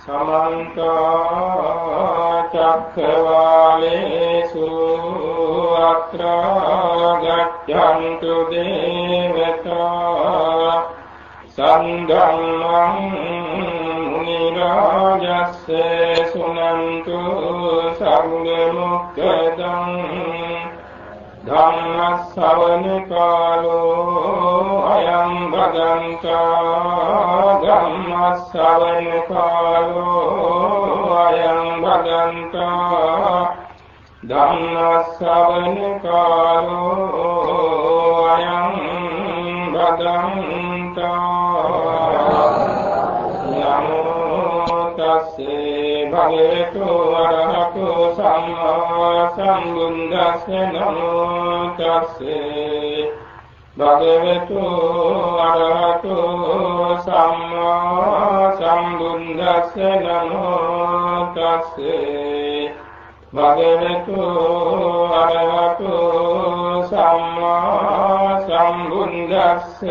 समन्त चक्रवालेषु अत्र गच्छन्तु देवता सन्धम्मं मुनिराजस्य सुनन्तु सर्वमुक्तदं धम्मश्रवणकालो अयं भगवन्तः धम्मश्रवणकालो अयं भगवन्तः धम्मश्रवणकालो अयं भगवन्तः नमो तस्से भगवतो अरहतो सम्मा सम्बुद्धस्य नमो तस्से भगवतो अरहतो सम्मा सम्बुद्धस्य नमो तस्से भगवतो अरहतो सम्मा सम्बुद्धस्य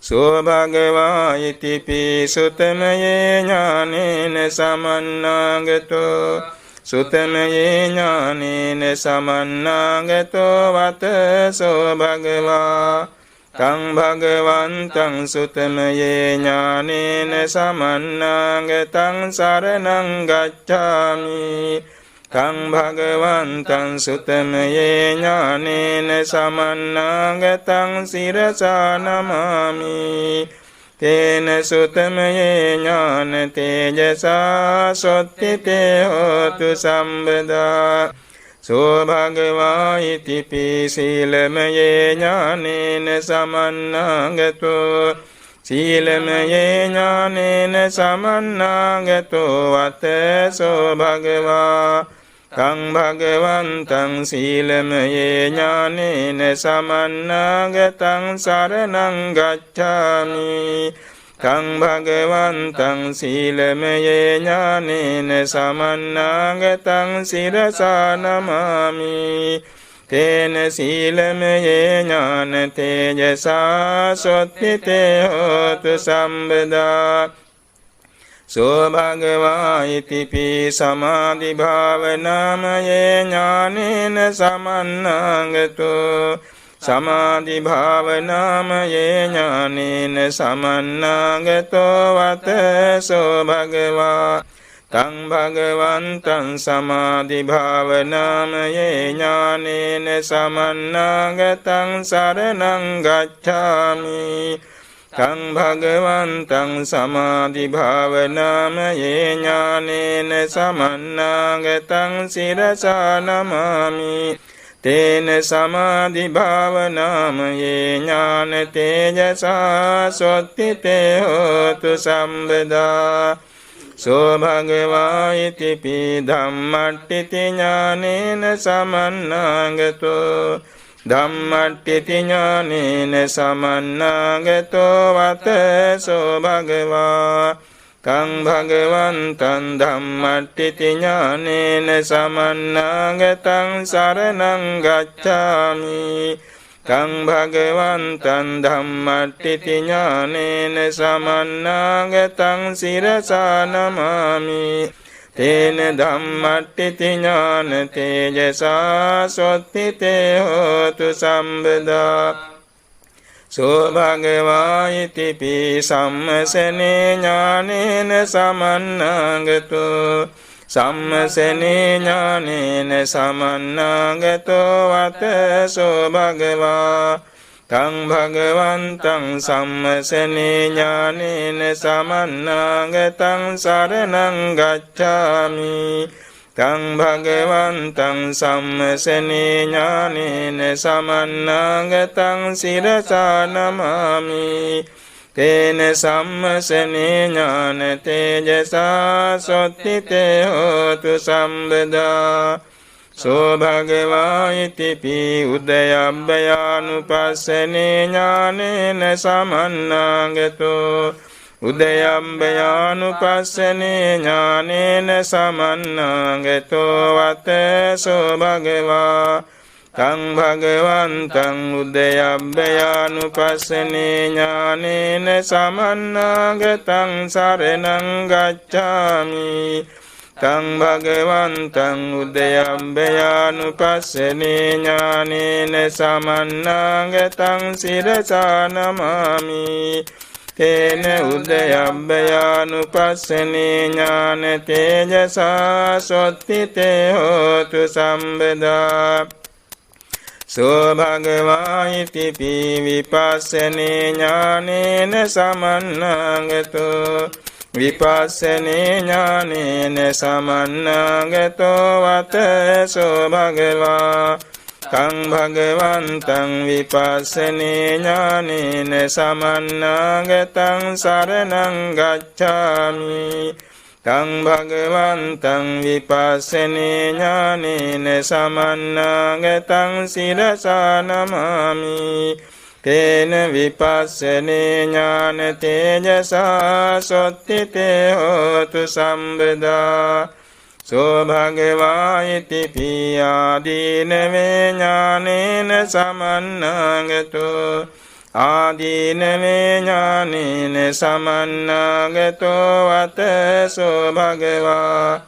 सो भगवा इति सुतमये ज्ञानेन समन्नागतो सुतमये ज्ञानेन समन्नागतो वत सो भगवा तं भगवन्तं सुतमये ज्ञानेन समन्नागतं शरणं गच्छामि तं भगवन्तं सुतमये ज्ञानेन समन्नागतं शिरसा नमामि तेन सुतमये ज्ञान तेजसा सोत्थिते होतु संवदा सो भगवा इति शीलमये ज्ञानेन समन्नागतो शीलमये ज्ञानेन समन्नागतो वत सो भगवा तं भगवन्तं शीलमये ज्ञानेन समन्नागतं शरणं गच्छामि तं भगवन्तं शीलमये ज्ञानेन समन्नागतं शिरसा नमामि तेन शीलमये ज्ञान तेजसा सोत्थिते होतु संवदा सो भगवा इति समाधि भावनामये ज्ञानेन समन्नागतो समाधि भावनामये ज्ञानेन समन्नागतो वत सो भगवा तं भगवन्तं समाधि भावनामये ज्ञानेन समन्नागतं शरणं गच्छामि तं भगवन्तं समाधि भावनामये ज्ञानेन समन्नागतं शिरसा नमामि तेन समाधि भावनामये ज्ञान तेजसा सोत्थिते होतु संवदा सो भगवा इति धम्मट्टिति ज्ञानेन समन्नागतो धम्मट्टिति ज्ञानेन समन्नागतो वत सो भगवा तं भगवन्तं धम्मट्टिति ज्ञानेन समन्नागतं शरणं गच्छामि तं भगवन्तं धम्मट्टिति ज्ञानेन समन्नागतं शिरसा नमामि तेन धम्मट्टिति ज्ञान तेजसा सोत्थिते होतु संवदा सो भगवा इति सम्मसने ज्ञानेन समन्नागतो सम्मसने ज्ञानेन समन्नागतो वत सो भगवा तं भगवन्तं सम्मसने ज्ञानेन समन्नागतं शरणं गच्छामि तं भगवन्तं सम्मसने ज्ञानेन समन्नागतं शिरसा नमामि तेन सम्मसने ज्ञान तेजसा सोत्थिते होतु संवदा सो भगवा इति उदयभयानुपස්සने ज्ञानेन समन्नागतो उदयभयानुपස්සने ज्ञानेन समन्नागतो वत सो भगवा තං භගවන්තං උද්දයබ්බයානුපස්සනේ ඥානේන සමන්නාගතං සරණං ගච්ඡාමි තං භගවන්තං උද්දයබ්බයානුපස්සනේ ඥානේන සමන්නාගතං සිරසා නමාමි තේන උද්දයබ්බයානුපස්සනේ ඥාන තේජසා සොත්තිතේ හෝතු සම්බදා සෝ භගවා ඉති පී විපස්සනේ ඥානේන සමන්නාගතෝ විපස්සනේ ඥානේන සමන්නාගතෝ වතසෝ භගවා තං භගවන්තං විපස්සනේ ඥානේන සමන්නාගතං සරණං ගච්ඡාමි තං භගවන්තං විපස්සනේ ඥානේන සමන්නාගතං සිරසා නමාමි තේන විපස්සනේ ඥාන තේජසා සොත්තිතේ හෝතු සම්බදා සෝ භගවා ඉති පියාදීනවේ ඥානේන සමන්නාගතෝ ආදීනවේ ඥානේන සමන්නාගතෝ වතසෝ භගවා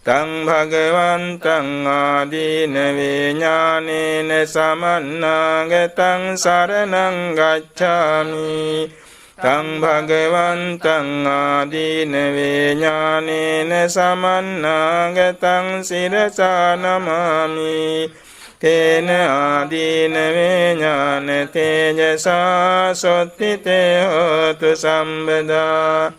තං භගවන්තං ආදීනවේ ඥානේන සමන්නාගතං සරණං ගච්ඡාමි තං භගවන්තං ආදීනවේ ඥානේන සමන්නාගතං සිරසා නමාමි තේන ආදීනවේ ඥාන තේජසා සොත්තිතේ හෝතු සම්බදා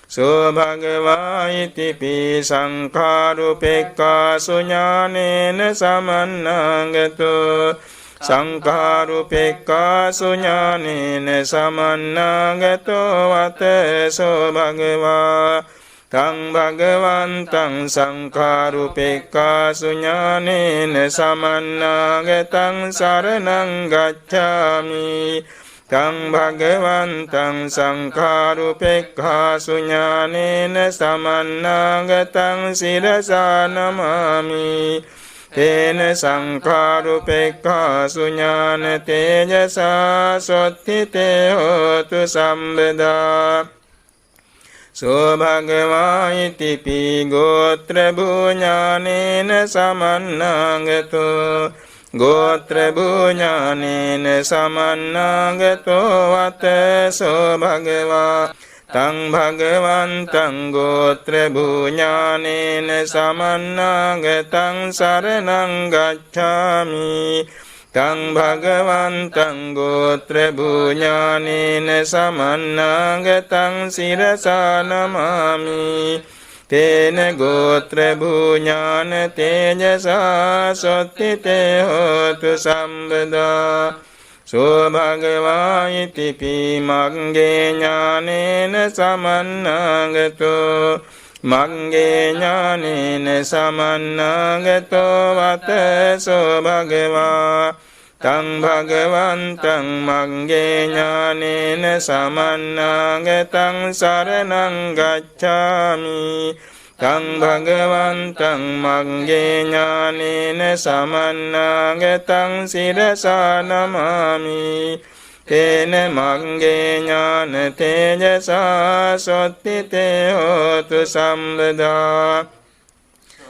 සෝ භගවා ඉති පී සංඛාරුපෙක්ඛාසු ඥානේන සමන්නාගතෝ සංඛාරුපෙක්ඛාසු ඥානේන සමන්නාගතෝ වතසෝ භගවා තං භගවන්තං සංඛාරුපෙක්ඛාසු ඥානේන සමන්නාගතං සරණං ගච්ඡාමි තං භගවන්තං සංඛාරුපෙක්ඛාසු ඥානේන සමන්නාගතං සිරසා නමාමි තේන සංඛාරුපෙක්ඛාසු ඥාන තේජසා සොත්තිතේ හෝතු සම්බදා සෝ භගවා ඉති පී ගෝත්‍ර භූඥානේන සමන්නාගතෝ ගෝත්‍ර භූඥානේන සමන්නාගතෝ වතසෝ භගවා තං භගවන්තං ගෝත්‍ර භූඥානේන සමන්නාගතං සරණං ගච්ඡාමි තං භගවන්තං ගෝත්‍ර භූඥානේන සමන්නාගතං සිරසා නමාමි තේන ගෝත්‍ර භූඥාන තේජසා සොත්තිතේ හෝතු සම්බදා සෝ භගවා ඉති පී මග්ගේ ඥානේන සමන්නාගතෝ මග්ගේ ඥානේන සමන්නාගතෝ වතසෝ භගවා තං භගවන්තං මග්ගේ ඥානේන සමන්නාගතං සරණං ගච්ඡාමි තං භගවන්තං මග්ගේ ඥානේන සමන්නාගතං සිරසා නමාමි තේන මග්ගේ ඥාන තේජසා සොත්තිතේ හෝතු සම්බදා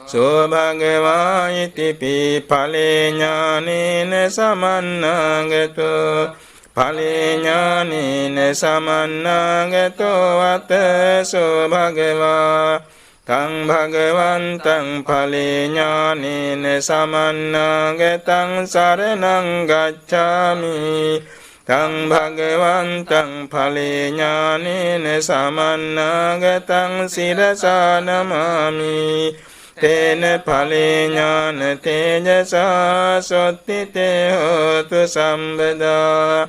සෝ භගවා ඉති පී ඵලේ ඥානේන සමන්නාගතෝ ඵලේ ඥානේන සමන්නාගතෝ වතසෝ භගවා තං භගවන්තං ඵලේ ඥානේන සමන්නාගතං සරණං ගච්ඡාමි තං භගවන්තං ඵලේ ඥානේන සමන්නාගතං සිරසා නමාමි තේන ඵලේ ඥාන තේජසා සොත්තිතේ හෝතු සම්බදා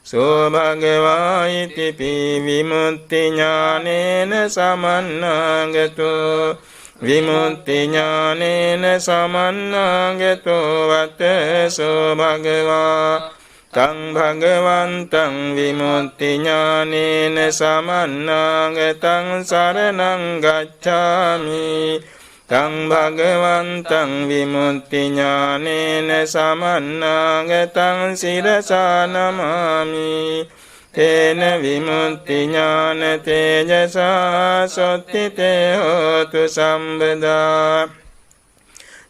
සෝ භගවා ඉති පී විමුක්ති ඥානේන සමන්නාගතෝ විමුක්ති ඥානේන සමන්නාගතෝ වතසෝ භගවා තං භගවන්තං විමුක්ති ඥානේන සමන්නාගතං සරණං ගච්ඡාමි තං භගවන්තං විමුක්ති ඥානේන සමන්නාගතං සිරසා නමාමි තේන විමුක්ති ඥාන තේජසා සොත්තිතේ හෝතු සම්බදා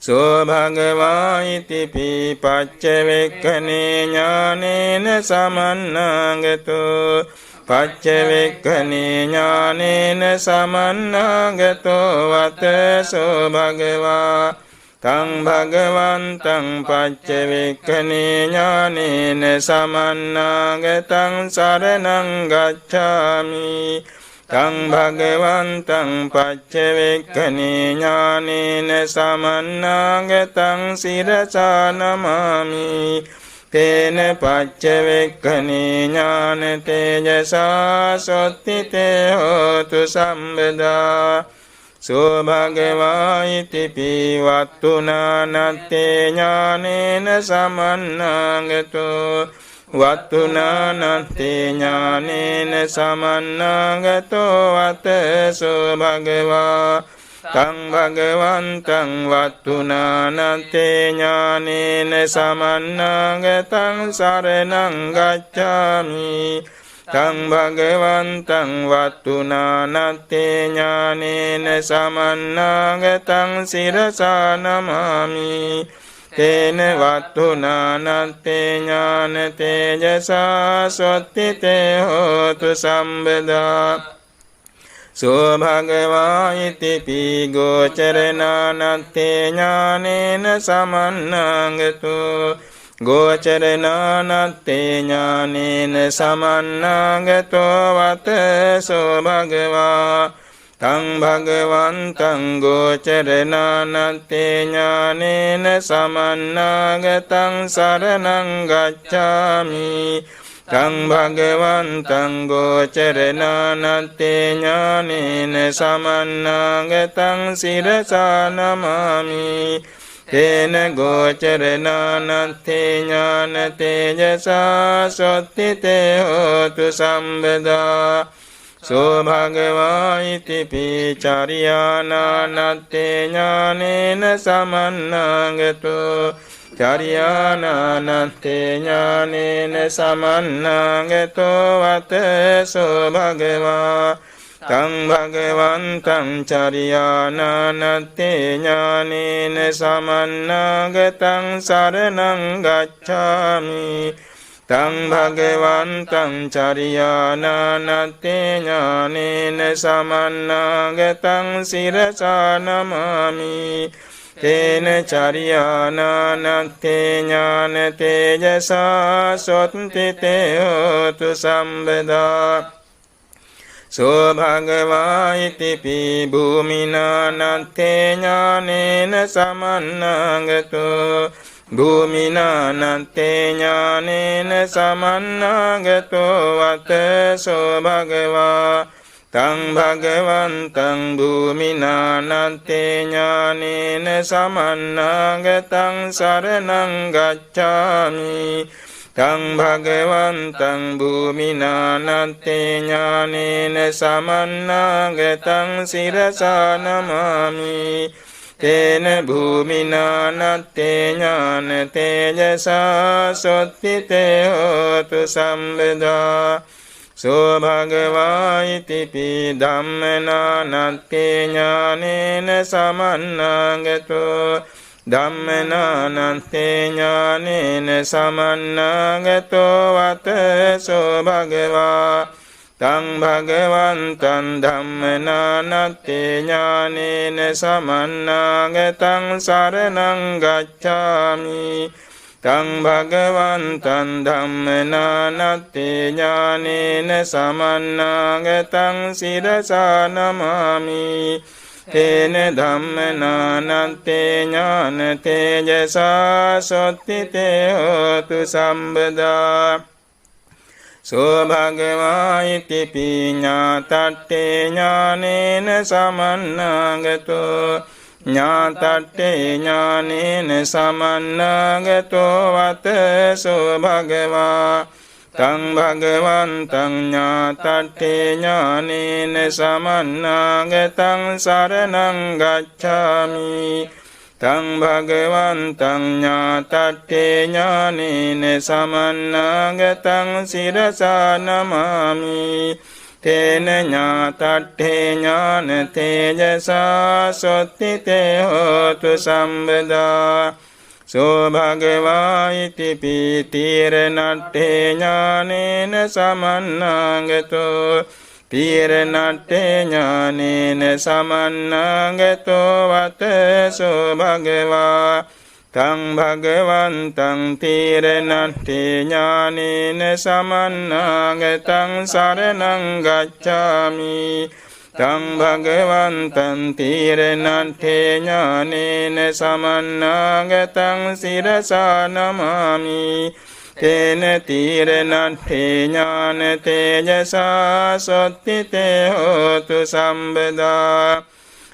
සෝ භගවා ඉති පච්චවෙක්ඛනේ ඥානේන සමන්නාගතෝ පච්චවෙක්ඛනේ ඥානේන සමන්නාගතෝ වතසෝ භගවා තං භගවන්තං පච්චවෙක්ඛනේ ඥානේන සමන්නාගතං සරණං ගච්ඡාමි තං භගවන්තං පච්චවෙක්ඛනේ ඥානේන සමන්නාගතං සිරසා නමාමි තේන පච්චවෙක්ඛනේ ඥාන තේජසා සොත්තිතේ හෝතු සම්බදා සෝ භගවා ඉති වත්තුනානත්තේ ඥානේන සමන්නාගතෝ වත්තුනානත්තේ ඥානේන සමන්නාගතෝ වතසෝ භගවා තං භගවන්තං වත්තුනානත්තේ ඥානේන සමන්නාගතං සරණං ගච්ඡාමි තං භගවන්තං වත්තුනානත්තේ ඥානේන සමන්නාගතං සිරසා නමාමි තේන වත්තුනානත්තේ ඥාන තේජසා සොත්තිතේ හෝතු සම්බදා සෝ භගවා ඉති ගෝචරනානත්තේ ඥානේන සමන්නාගතෝ ගෝචරනානත්තේ ඥානේන සමන්නාගතෝ වතසෝ භගවා තං භගවන්තං ගෝචරනානත්තේ ඥානේන සමන්නාගතං සරණං ගච්ඡාමි තං භගවන්තං ගෝචරනානත්තේ ඥානේන සමන්නාගතං සිරසා නමාමි තේන ගෝචරනානත්තේ ඥාන තේජසා සොත්තිතේ හෝතු සම්බදා සෝ භගවා ඉති චරියානානත්තේ ඥානේන සමන්නාගතෝ චරියානානත්තේ ඥානේන සමන්නාගතෝ වතසෝ භගවා තං භගවන්තං චරියානානත්තේ ඥානේන සමන්නාගතං සරණං ගච්ඡාමි තං භගවන්තං චරියානානත්තේ ඥානේන සමන්නාගතං සිරසා නමාමි තේන චරියානානත්තේ ඥාන තේජසා සොත්තිතේ හෝතු සම්බදා සෝ භගවා ඉති භූමිනානත්තේ ඥානේන සමන්නාගතෝ භූමිනානත්තේ ඥානේන සමන්නාගතෝ වතසෝ භගවා තං භගවන්තං භූමිනානත්තේ ඥානේන සමන්නාගතං සරණං ගච්ඡාමි තං භගවන්තං භූමිනානත්තේ ඥානේන සමන්නාගතං සිරසා නමාමි තේන භූමිනානත්තේ ඥාන තේජසා සොත්තිතේ හෝතු සම්බදා සෝ භගවා ඉති ධම්මනානත්තේ ඥානේන සමන්නාගතෝ ධම්මනානත්තේ ඥානේන සමන්නාගතෝ වතසෝ භගවා තං භගවන්තං ධම්මනානත්තේ ඥානේන සමන්නාගතං සරණං ගච්ඡාමි තං භගවන්තං ධම්මනානත්තේ ඥානේන සමන්නාගතං සිරසා නමාමි තේන ධම්මනානත්තේ ඥාන තේජසා සොත්තිතේ හෝතු සම්බදා සෝ භගවා ඉති ඥාතට්ඨේ ඥානේන සමන්නාගතෝ ඥාතට්ඨේ ඥානේන සමන්නාගතෝ වතසෝ භගවා තං භගවන්තං ඥාතට්ඨේ ඥානේන සමන්නාගතං සරණං ගච්ඡාමි තං භගවන්තං ඥාතට්ඨේ ඥානේන සමන්නාගතං සිරසා නමාමි තේන ඥාතට්ඨේ ඥාන තේජසා සොත්තිතේ හෝතු සම්බදා සෝ භගවා ඉති පීතිරණට්ඨේ ඥානේන සමන්නාගතෝ පීරණට්ඨේ ඥානේන සමන්නාගතෝ වතසෝ භගවා තං භගවන්තං තීරණට්ඨේ ඥානේන සමන්නාගතං සරණං ගච්ඡාමි තං භගවන්තං තීරණට්ඨේ ඥානේන සමන්නාගතං සිරසා නමාමි තේන තීරණට්ඨේ ඥාන තේජසා සොත්තිතේ හෝතු සම්බදා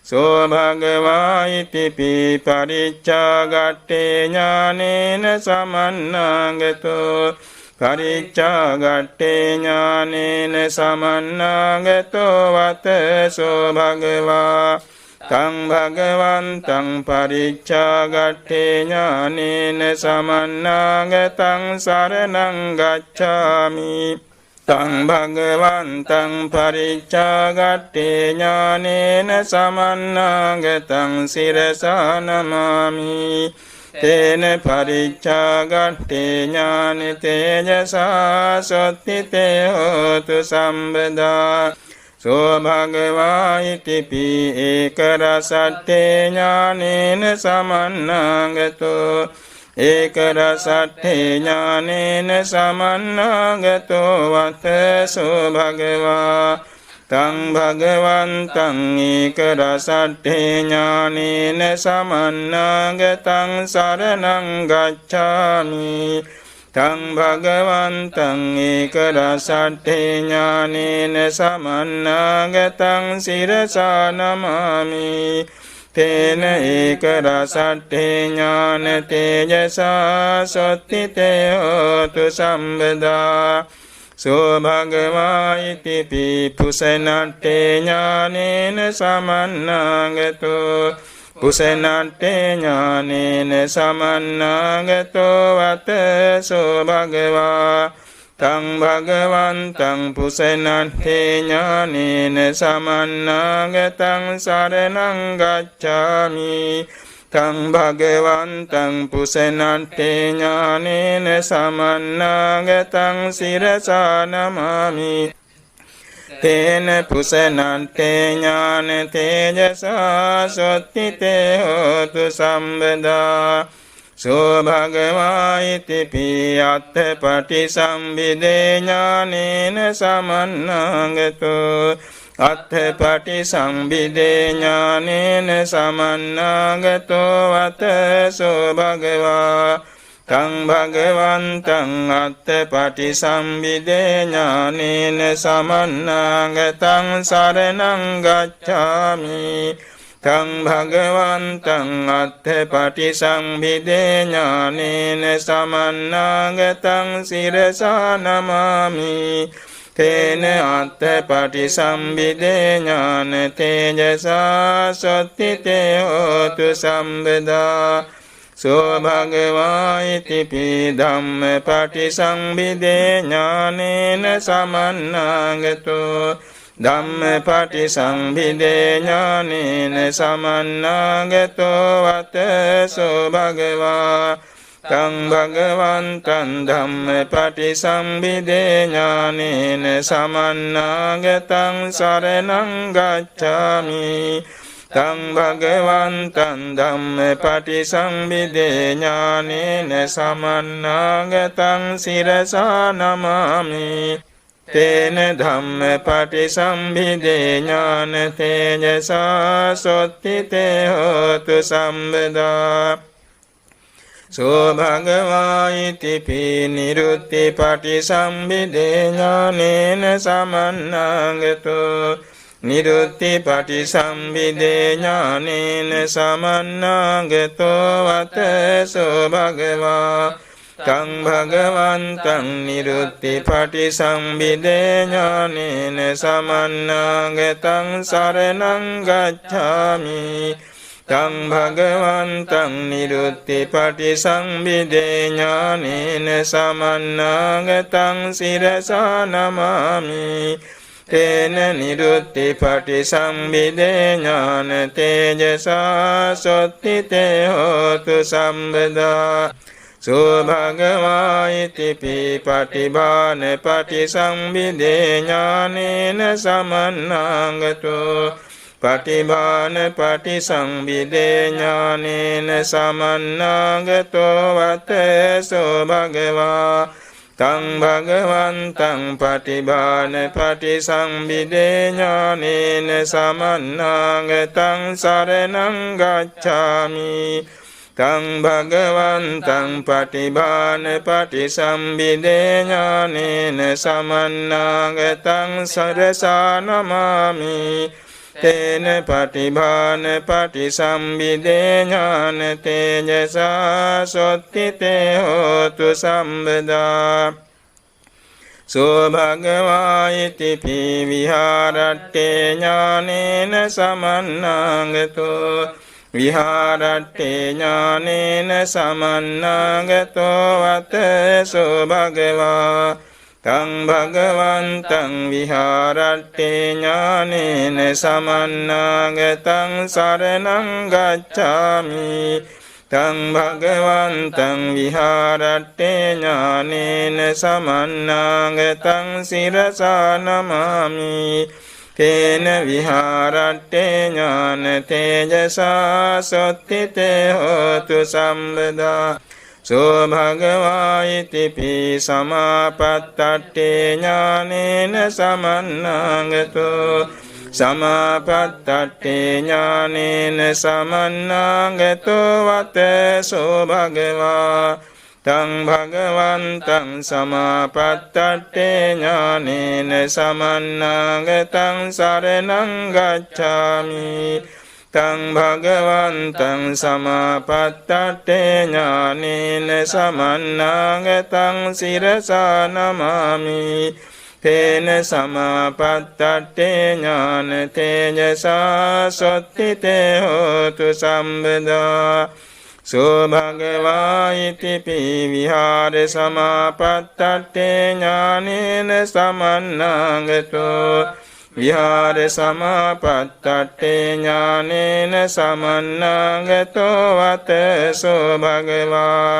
සෝ භගවා ඉති පරිච්ඡාගට්ඨේ ඥානේන සමන්නාගතෝ පරිච්ඡාගට්ඨේ ඥානේන සමන්නාගතෝ වතසෝ භගවා තං භගවන්තං පරිච්ඡාගට්ඨේ ඥානේන සමන්නාගතං සරණං ගච්ඡාමි තං භගවන්තං පරිච්ඡාගට්ඨේ ඥානේන සමන්නාගතං සිරසා නමාමි තේන පරිච්ඡාගට්ඨේ ඥාන තේජසා සොත්තිතේ හෝතු සම්බදා සෝ භගවා ඉති ඒක රසට්ඨේ ඥානේන සමන්නාගතෝ ඒක රසට්ඨේ ඥානේන සමන්නාගතෝ වතසෝ භගවා තං භගවන්තං ඒක රසට්ඨේ ඥානේන සමන්නාගතං සරණං ගච්ඡාමි තං භගවන්තං ඒක රසට්ඨේ ඥානේන සමන්නාගතං සිරසා නමාමි තේන ඒක රසට්ඨේ ඥාන තේජසා සොත්තිතේ හෝතු සම්බදා සෝ භගවා ඉති පුසනට්ඨේ ඥානේන සමන්නාගතෝ පුසනට්ඨේ ඥානේන සමන්නාගතෝ වතසෝ භගවා තං භගවන්තං පුසනට්ඨේ ඥානේන සමන්නාගතං සරණං ගච්ඡාමි තං භගවන්තං පුසනට්ඨේ ඥානේන සමන්නාගතං සිරසා නමාමි තේන පුසනට්ඨේ ඥාන තේජසා සොත්තිතේ හෝතු සම්බදා සෝ භගවා ඉති අත්ථපටිසම්භිදේ ඥානේන සමන්නාගතෝ අත්ථපටිසම්භිදේ ඥානේන සමන්නාගතෝ වතසෝ භගවා තං භගවන්තං අත්ථපටිසම්භිදේ ඥානේන සමන්නාගතං සරණං ගච්ඡාමි තං භගවන්තං අත්ථපටිසම්භිදේ ඥානේන සමන්නාගතං සිරසා නමාමි තේන අත්ථපටිසම්භිදේ ඥාන තේජසා සොත්තිතේ හෝතු සම්බදා සෝ භගවා ඉති ධම්මපටිසම්භිදේ ඥානේන සමන්නාගතෝ ධම්මපටිසම්භිදේ ඥානේන සමන්නාගතෝ වතසෝ භගවා තං භගවන්තං ධම්මපටිසම්භිදේ ඥානේන සමන්නාගතං සරණං ගච්ඡාමි තං භගවන්තං ධම්මපටිසම්භිදේ ඥානේන සමන්නාගතං සිරසා නමාමි තේන ධම්මපටිසම්භිදේ ඥාන තේජසා සොත්තිතේ හෝතු සම්බදා සෝ භගවා ඉති නිරුත්ති පටිසම්භිදේ ඥානේන සමන්නාගතෝ නිරුත්ති පටිසම්භිදේ ඥානේන සමන්නාගතෝ වතසෝ භගවා තං භගවන්තං නිරුත්ති පටිසම්භිදේ ඥානේන සමන්නාගතං සරණං ගච්ඡාමි තං භගවන්තං නිරුත්ති පටිසම්භිදේ ඥානේන සමන්නාගතං සිරසා නමාමි තේන නිරුත්ති පටිසම්භිදේ ඥාන තේජසා සොත්තිතේ හෝතු සම්බදා සෝ භගවා ඉතිපි පටිභාන පටිසම්භිදේ ඥානේන සමන්නාගතෝ පටිභාන පටිසම්භිදේ ඥානේන සමන්නාගතෝ වතසෝ භගවා තං භගවන්තං පටිභාන පටිසම්භිදේ ඥානේන සමන්නාගතං සරණං ගච්ඡාමි තං භගවන්තං පටිභාන පටිසම්භිදේ ඥානේන සමන්නාගතං සරසා නමාමි තේන පටිභාන පටිසම්භිදේ ඥාන තේජසා සොත්තිතේ හෝතු සම්බදා සෝ භගවා ඉතිපි විහාරට්ඨේ ඥානේන සමන්නාගතෝ විහාරට්ඨේ ඥානේන සමන්නාගතෝ වතසෝ භගවා තං භගවන්තං විහාරට්ඨේ ඥානේන සමන්නාගතං සරණං ගච්ඡාමි තං භගවන්තං විහාරට්ඨේ ඥානේන සමන්නාගතං සිරසා නමාමි තේන විහාරට්ඨේ ඥාන තේජසා සොත්තිතේ හෝතු සම්බදා සෝ භගවා ඉතිපි සමාපත්තට්ඨේ ඥානේන සමන්නාගතෝ සමාපත්තට්ඨේ ඥානේන සමන්නාගතෝ වතසෝ භගවා තං භගවන්තං සමාපත්තට්ඨේ ඥානේන සමන්නාගතං සරණං ගච්ඡාමි තං භගවන්තං සමාපත්තට්ඨේ ඥානේන සමන්නාගතං සිරසා නමාමි තේන සමාපත්තට්ඨේ ඥාන තේජසා සොත්තිතේ හෝතු සම්බදා සෝ භගවා ඉතිපි විහාර සමාපත්තට්ඨේ ඥානේන සමන්නාගතෝ විහාර සමාපත්තට්ඨේ ඥානේන සමන්නාගතෝ වතසෝ භගවා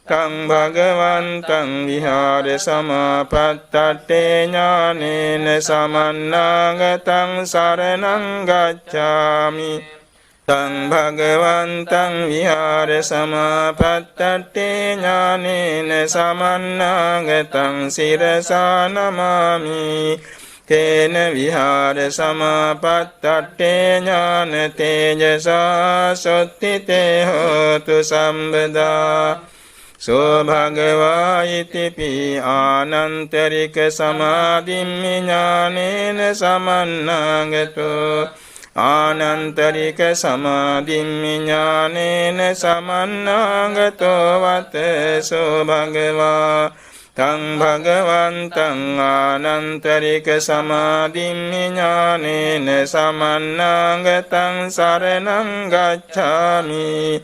තං භගවන්තං විහාර සමාපත්තට්ඨේ ඥානේන සමන්නාගතං සරණං ගච්ඡාමි තං භගවන්තං විහාර සමාපත්තට්ඨේ ඥානේන සමන්නාගතං සිරසා නමාමි තේන විහාර සමාපත්තට්ඨේ ඥාන තේජසා සොත්තිතේ හෝතු සම්බදා සෝ භගවා ඉතිපි ආනන්තරික සමාධිම්මි ඥානේන සමන්නාගතෝ ආනන්තරික සමාධිම්මි ඥානේන සමන්නාගතෝ වතසෝ භගවා තං භගවන්තං ආනන්තරික සමාධිම්මි ඥානේන සමන්නාගතං සරණං ගච්ඡාමි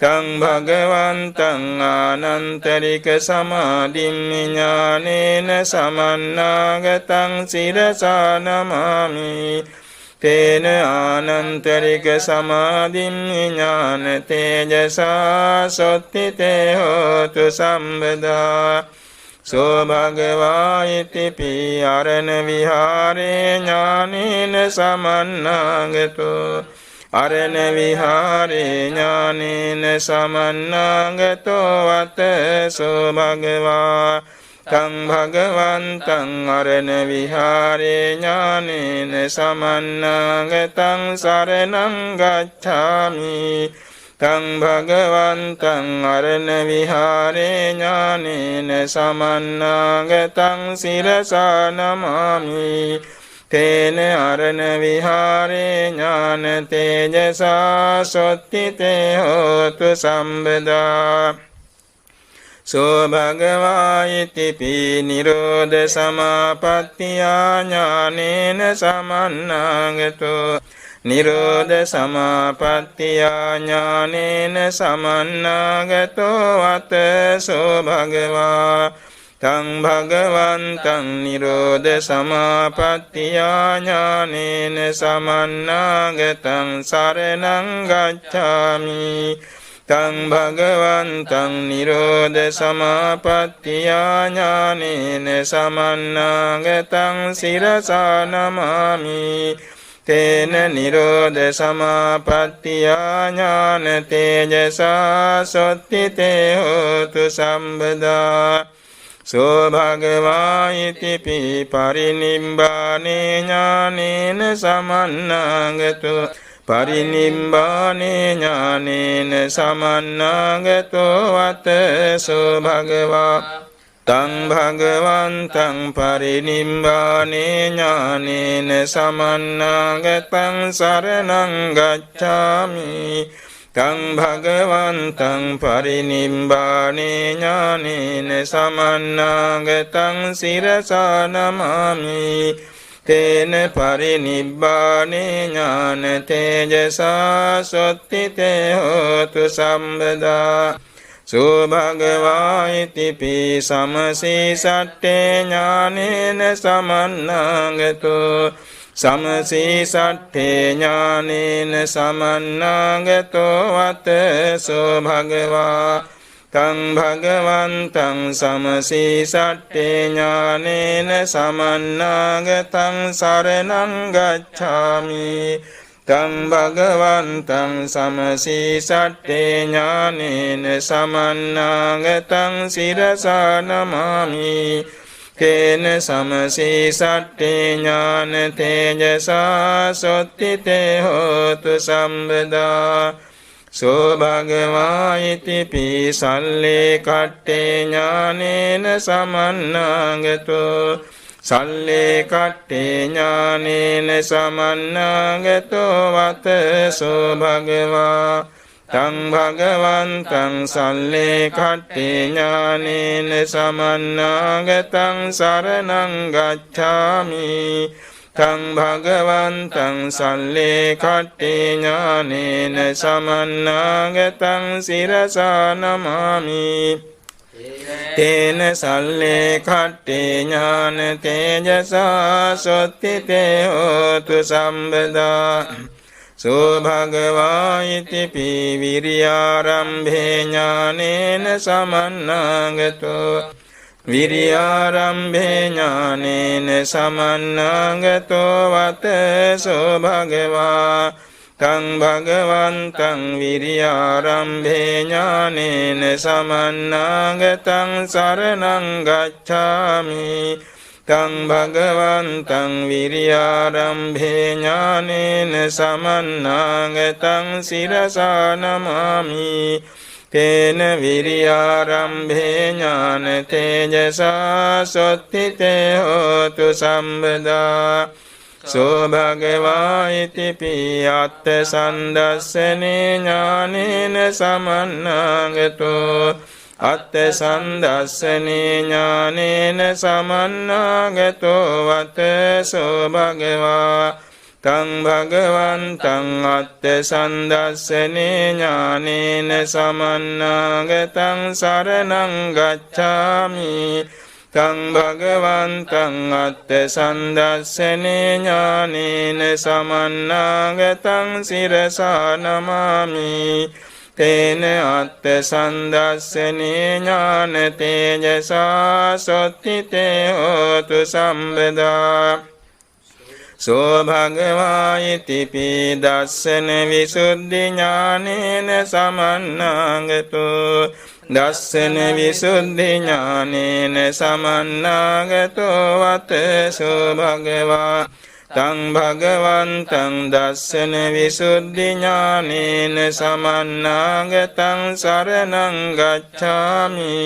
තං භගවන්තං ආනන්තරික සමාධිම්මි ඥානේන සමන්නාගතං සිරසා නමාමි තේන ආනන්තරික සමාධිම්මි ඥාන තේජසා සොත්තිතේ හෝතු සම්බදා සෝ භගවා ඉතිපි අරණ විහාරේ ඥානේන සමන්නාගතෝ අරණ විහාරේ ඥානේන සමන්නාගතෝ වතසෝ භගවා තං භගවන්තං අරණ විහාරේ ඥානේන සමන්නාගතං සරණං ගච්ඡාමි තං භගවන්තං අරණ විහාරේ ඥානේන සමන්නාගතං සිරසා නමාමි තේන අරණ විහාරේ ඥාන තේජසා සොත්තිතේ හෝතු සම්බදා සෝ භගවා ඉතිපි නිරෝධ සමාපත්තියා ඥානේන සමන්නාගතෝ නිරෝධ සමාපත්තියා ඥානේන සමන්නාගතෝ අත සෝ භගවා තං භගවන්තං නිරෝධ සමාපත්තියා ඥානේන සමන්නාගතං සරණං ගච්ඡාමි තං භගවන්තං නිරෝධ සමාපත්තියා ඥානේන සමන්නාගතං සිරසා නමාමි තේන නිරෝධ සමාපත්තියා ඥාන තේජසා සොත්තිතේ හෝතු සම්බදා සෝ භගවා ඉතිපි පරිනිබ්බානේ ඥානේන සමන්නාගතෝ පරිනිබ්බානේ ඥානේන සමන්නාගතෝ අත සෝ භගවා තං භගවන්තං පරිනිබ්බානේ ඥානේන සමන්නාගතං සරණං ගච්ඡාමි තං භගවන්තං පරිනිබ්බානේ ඥානේන සමන්නාගතං සිරසා නමාමි තේන පරිනිබ්බානේ ඥාන තේජසා සොත්තිතේ හෝතු සම්බදා සෝ භගවා ඉතිපි සමසී සට්ඨේ ඥානේන සමන්නාගතෝ සමසී සට්ඨේ ඥානේන සමන්නාගතෝ අත සෝ භගවා තං භගවන්තං සමසී සට්ඨේ ඥානේන සමන්නාගතං සරණං ගච්ඡාමි තං භගවන්තං සමසී සට්ඨේ ඥානේන සමන්නාගතං සිරසා නමාමි තේන සමසී සට්ඨේ ඥාන තේජසා සොත්තිතේ හෝතු සම්බදා සෝ භගවා ඉතිපි සල්ලේ කට්ඨේ ඥානේන සමන්නාගතෝ සල්ලේ කට්ඨේ ඥානේන සමන්නාගතෝ වත සෝ භගවා තං භගවන්තං සල්ලේ කට්ඨේ ඥානේන සමන්නාගතං සරණං ගච්ඡාමි තං භගවන්තං සල්ලේ කට්ඨේ ඥානේන සමන්නාගතං සිරසා නමාමි තේන සල්ලේ කට්ඨේ ඥාන තේජසා සොත්තිතේ හෝතු සම්බදා සෝ භගවා ඉතිපි විරියාරම්භේ ඥානේන සමන්නාගතෝ විරියාරම්භේ ඥානේන සමන්නාගතෝ වත සෝ භගවා තං භගවන්තං විරියාරම්භේ ඥානේන සමන්නාගතං සරණං ගච්ඡාමි තං භගවන්තං විරියාරම්භේ ඥානේන සමන්නාගතං සිරසා නමාමි තේන විරියාරම්භේ ඥාන තේජසා සොත්තිතේ හෝතු සම්බදා සෝ භගවා ඉතිපි අත්ථ සන්දස්සනේ ඥානේන සමන්නාගතෝ අත්ථ සන්දස්සනේ ඥානේන සමන්නාගතෝ වත සෝ භගවා තං භගවන්තං අත්ථ සන්දස්සනේ ඥානේන සමන්නාගතං සරණං ගච්ඡාමි තං භගවන්තං අත්ථ සන්දස්සනේ ඥානේන සමන්නාගතං සිරසා නමාමි තේන අත්ථ සන්දස්සනේ ඥාන තේජසා සොත්තිතේ හෝතු සම්බදා සෝ භගවා ඉතිපි දස්සන විසුද්ධි ඥානේන සමන්නාගතෝ දස්සන විසුද්ධි ඥානේන සමන්නාගතෝ වත සෝ භගවා තං භගවන්තං දස්සන විසුද්ධි ඥානේන සමන්නාගතං සරණං ගච්ඡාමි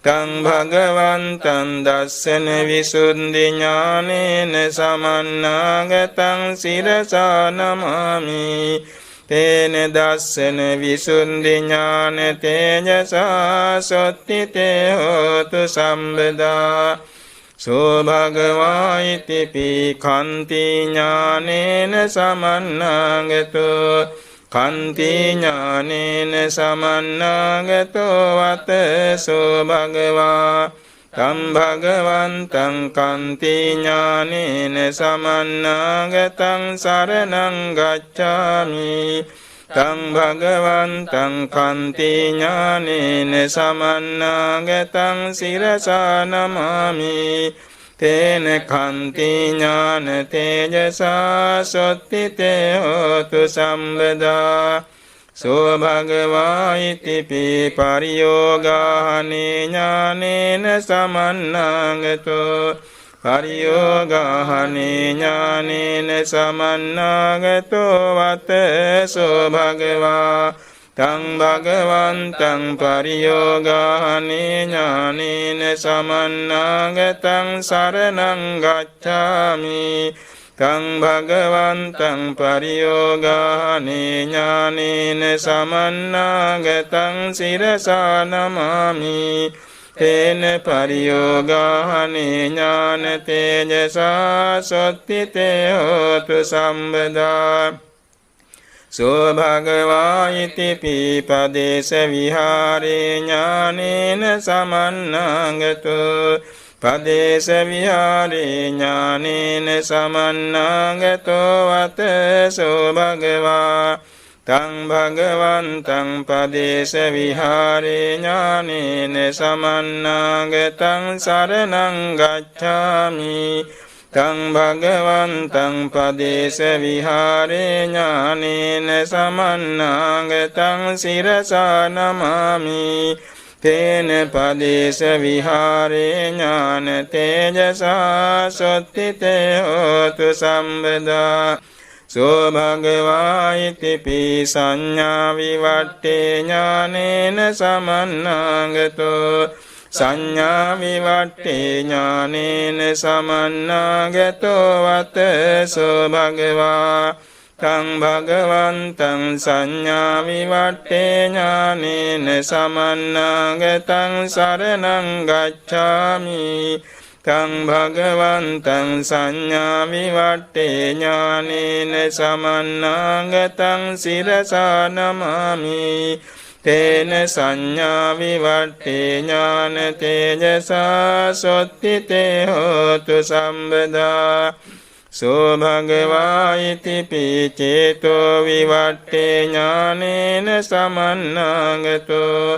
තං භගවන්තං දස්සන විසුද්ධි ඥානේන සමන්නාගතං සිරසා නමාමි තේන දස්සන විසුන්ධි ඥාන තේජසා සොත්තිතේ හෝතු සම්බදා සෝ භගවා ඉතිපි කන්ති ඥානේන සමන්නාගතෝ කන්ති ඥානේන සමන්නාගතෝ වතසෝ භගවා තම් භගවන්තං කන්ති ඥානේන සමන්නාගතං සරණං ගච්ඡාමි තං භගවන්තං කන්ති ඥානේන සමන්නාගතං සිරසා නමාමි තේන කන්ති ඥාන තේජසා සොත්තිතේ හෝතු සම්බදා සෝ භගවා ඉතිපි පරියෝගාහනේ ඥානේන සමන්නාගතෝ පරියෝගාහනේ ඥානේන සමන්නාගතෝ වතසෝ භගවා තං භගවන්තං පරියෝගාහනේ ඥානේන සමන්නාගතං සරණං ගච්ඡාමි තං භගවන්තං පරියෝගාහනේ ඥානේන සමන්නාගතං සිරසා නමාමි තේන පරියෝගාහනේ ඥාන තේජසා සොත්තිතේ හෝතු සම්බදා සෝ භගවා ඉතිපි පදේශ විහාරේ ඥානේන සමන්නාගතෝ පදේශ විහාරේ ඥානේන සමන්නාගතෝ වතසෝ භගවා තං භගවන්තං පදේශ විහාරේ ඥානේන සමන්නාගතං සරණං ගච්ඡාමි තං භගවන්තං පදේශ විහාරේ ඥානේන සමන්නාගතං සිරසා නමාමි තේන පදේශ විහාරේ ඥාන තේජසා සොත්තිතේ හෝතු සම්බදා සෝ භගවා ඉතිපි සංඥා විවට්ඨේ ඥානේන සමන්නාගතෝ සංඥා විවට්ඨේ ඥානේන සමන්නාගතෝ වතසෝ භගවා තං භගවන්තං සංඥා විවට්ඨේ ඥානේන සමන්නාගතං සරණං ගච්ඡාමි තං භගවන්තං සංඥා විවට්ඨේ ඥානේන සමන්නාගතං සිරසා නමාමි තේන සංඥා විවට්ඨේ ඥාන තේජසා සොත්තිතේ හෝතු සම්බදා සෝ භගවා ඉතිපි චේතෝ විවට්ඨේ ඥානේන සමන්නාගතෝ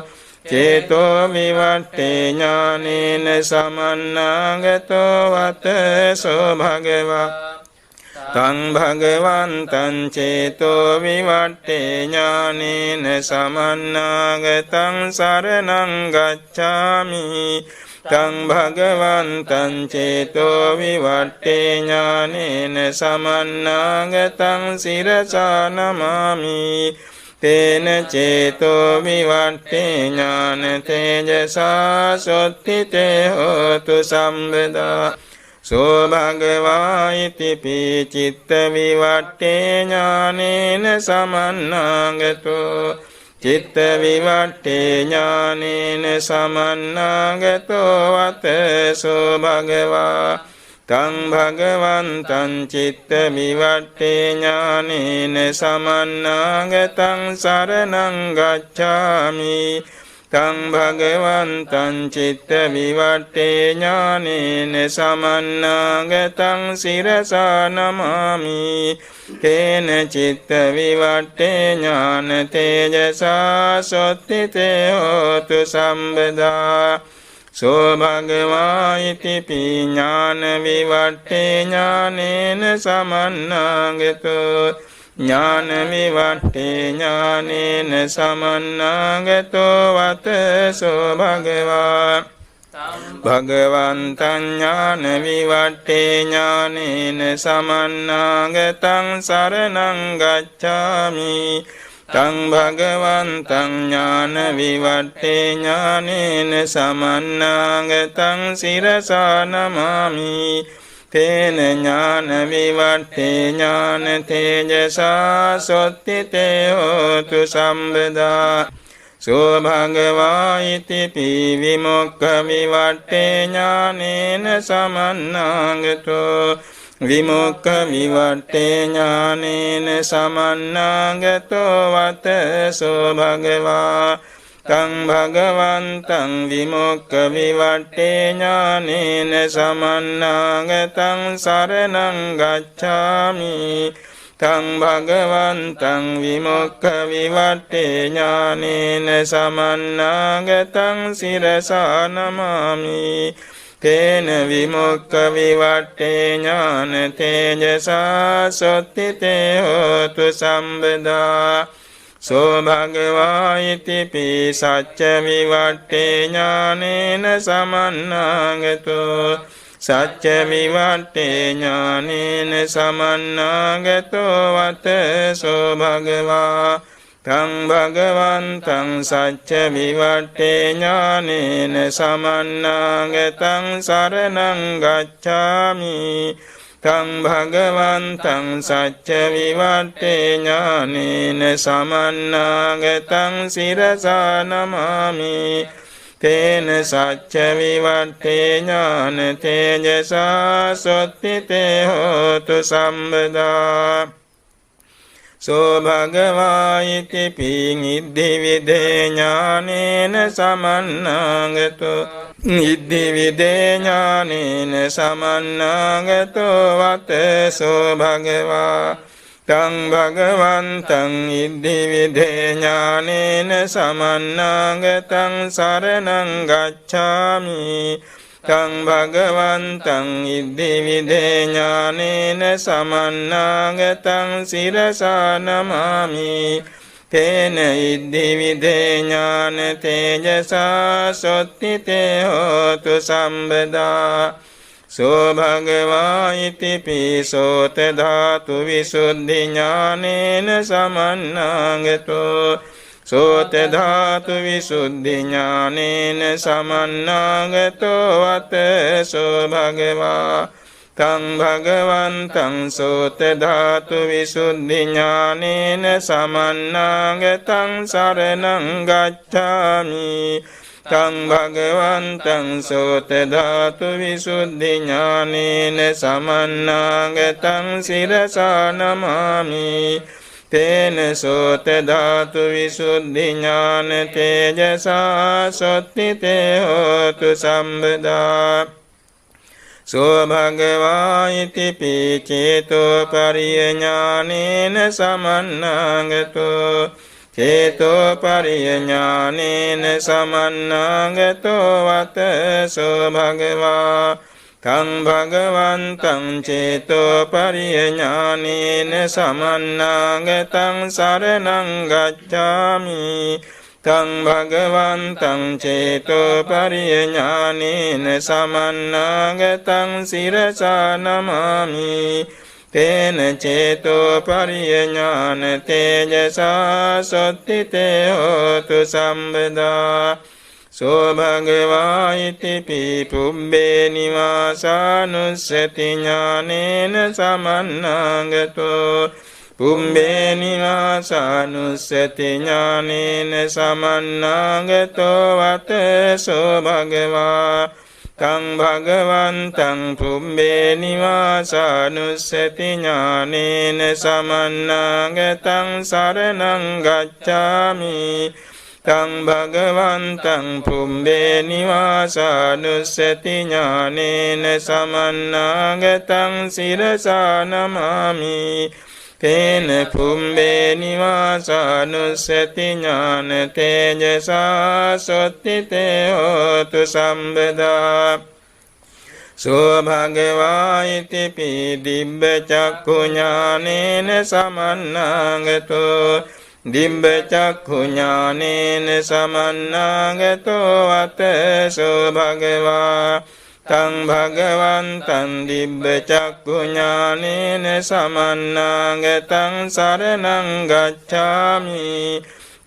චේතෝ විවට්ඨේ ඥානේන සමන්නාගතෝ වතසෝ භගවා තං භගවන්තං චේතෝ විවට්ඨේ ඥානේන සමන්නාගතං සරණං ගච්ඡාමි තං භගවන්තං චේතෝ විවට්ඨේ ඥානේන සමන්නාගතං සිරසා නමාමි තේන චේතෝ විවට්ඨේ ඥාන තේජසා සොත්තිතේ හෝතු සම්බදා සෝ භගවා ඉතිපි චිත්ත විවට්ඨේ ඥානේන සමන්නාගතෝ චිත්ත විවට්ඨේ ඥානේන සමන්නාගතෝ වතසෝ භගවා තං භගවන්තං චිත්ත විවට්ඨේ ඥානේන සමන්නාගතං සරණං ගච්ඡාමි තං භගවන්තං චිත්ත විවට්ඨේ ඥානේන සමන්නාගතං සිරසා නමාමි තේන චිත්ත විවට්ඨේ ඥාන තේජසා සොත්තිතේ හෝතු සම්බදා සෝ භගවා ඉතිපි ඥාන විවට්ඨේ ඥානේන සමන්නාගතෝ ඥාන විවට්ඨේ ඥානේන සමන්නාගතෝ වතසෝ භගවා භගවන්තං ඥාන විවට්ඨේ ඥානේන සමන්නාගතං සරණං ගච්ඡාමි තං භගවන්තං ඥාන විවට්ඨේ ඥානේන සමන්නාගතං සිරසා නමාමි තේන ඥාන විවට්ඨේ ඥාන තේජසා සොත්තිතේ හෝතු සම්බදා සෝ භගවා ඉතිපි විමුක්ඛ විවට්ඨේ ඥානේන සමන්නාගතෝ විමුක්ඛ විවට්ඨේ ඥානේන සමන්නාගතෝ වතසෝ භගවා තං භගවන්තං විමුක්ඛ විවට්ඨේ ඥානේන සමන්නාගතං සරණං ගච්ඡාමි තං භගවන්තං විමුක්ඛ විවට්ඨේ ඥානේන සමන්නාගතං සිරසා නමාමි තේන විමුක්ඛ විවට්ඨේ ඥාන තේජසා සොත්තිතේ හෝතු සම්බදා සෝ භගවා ඉතිපි සච්ච විවට්ඨේ ඥානේන සමන්නාගතෝ සච්ච විවට්ඨේ ඥානේන සමන්නාගතෝ වතසෝ භගවා තං භගවන්තං සච්ච විවට්ඨේ ඥානේන සමන්නාගතං සරණං ගච්ඡාමි තං භගවන්තං සච්ච විවට්ඨේ ඥානේන සමන්නාගතං සිරසා නමාමි තේන සච්ච විවට්ඨේ ඥාන තේජසා සොත්තිතේ හෝතු සම්බදා සෝ භගවා ඉතිපි නිද්ධි විදේ ඥානේන සමන්නාගතෝ නිද්ධි විදේ ඥානේන සමන්නාගතෝ වතසෝ භගවා තං භගවන්තං නිද්ධි විදේ ඥානේන සමන්නාගතං සරණං ගච්ඡාමි තං භගවන්තං නිද්ධි විදේ ඥානේන සමන්නාගතං සිරසා නමාමි තේන ඉද්ධි විදේ ඥාන තේජසා සොත්තිතේ හෝතු සම්බදා සෝ භගවා ඉතිපි සෝත ධාතු විසුද්ධි ඥානේන සමන්නාගතෝ සෝත ධාතු විසුද්ධි ඥානේන සමන්නාගතෝ වතසෝ භගවා තං භගවන්තං සෝත ධාතු විසුද්ධි ඥානේන සමන්නාගතං සරණං ගච්ඡාමි තං භගවන්තං සෝත ධාතු විසුද්ධි ඥානේන සමන්නාගතං සිරසා නමාමි තේන සෝත ධාතු විසුද්ධි ඥාන තේජසා සොත්තිතේ හෝතු සම්බදා සෝ භගවා ඉතිපි චේතෝ පරියඥානේන සමන්නාගතෝ චේතෝ පරියඥානේන සමන්නාගතෝ වතසෝ භගවා තං භගවන්තං චේතෝ පරියඥානේන සමන්නාගතං සරණං ගච්ඡාමි තං භගවන්තං චේතෝ පරියඥානේන සමන්නාගතං සිරසා නමාමි තේන චේතෝ පරියඥාන තේජසා සොත්තිතේ හෝතු සම්බදා සෝ භගවා ඉතිපි පුබ්බේ නිවාසානුස්සති ඥානේන සමන්නාගතෝ පුබ්බේ නිවාසානුස්සති ඥානේන සමන්නාගතෝ වතසෝ භගවා තං භගවන්තං පුබ්බේ නිවාසානුස්සති ඥානේන සමන්නාගතං සරණං ගච්ඡාමි තං භගවන්තං පුබ්බේ නිවාසානුස්සති ඥානේන සමන්නාගතං සිරසා නමාමි තේන පුබ්බේ නිවාසානුස්සති ඥාන තේජසා සොත්තිතේ හෝතු සම්බදා සෝ භගවා ඉතිපි දිබ්බ චක්ඛු ඥානේන සමන්නාගතෝ දිබ්බ චක්ඛු ඥානේන සමන්නාගතෝ වතසෝ භගවා තං භගවන්තං දිබ්බ චක්ඛු ඥානේන සමන්නාගතං සරණං ගච්ඡාමි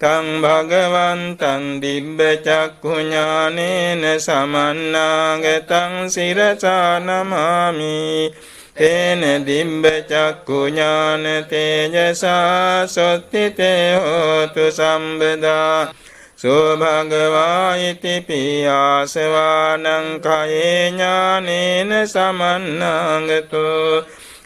තං භගවන්තං දිබ්බ චක්ඛු ඥානේන සමන්නාගතං සිරසා නමාමි තේන දිබ්බ චක්ඛු ඥාන තේජසා සොත්තිතේ හෝතු සම්බදා සෝ භගවා ඉති පියාසවානං කයේ ඥානේන සමන්නාගතෝ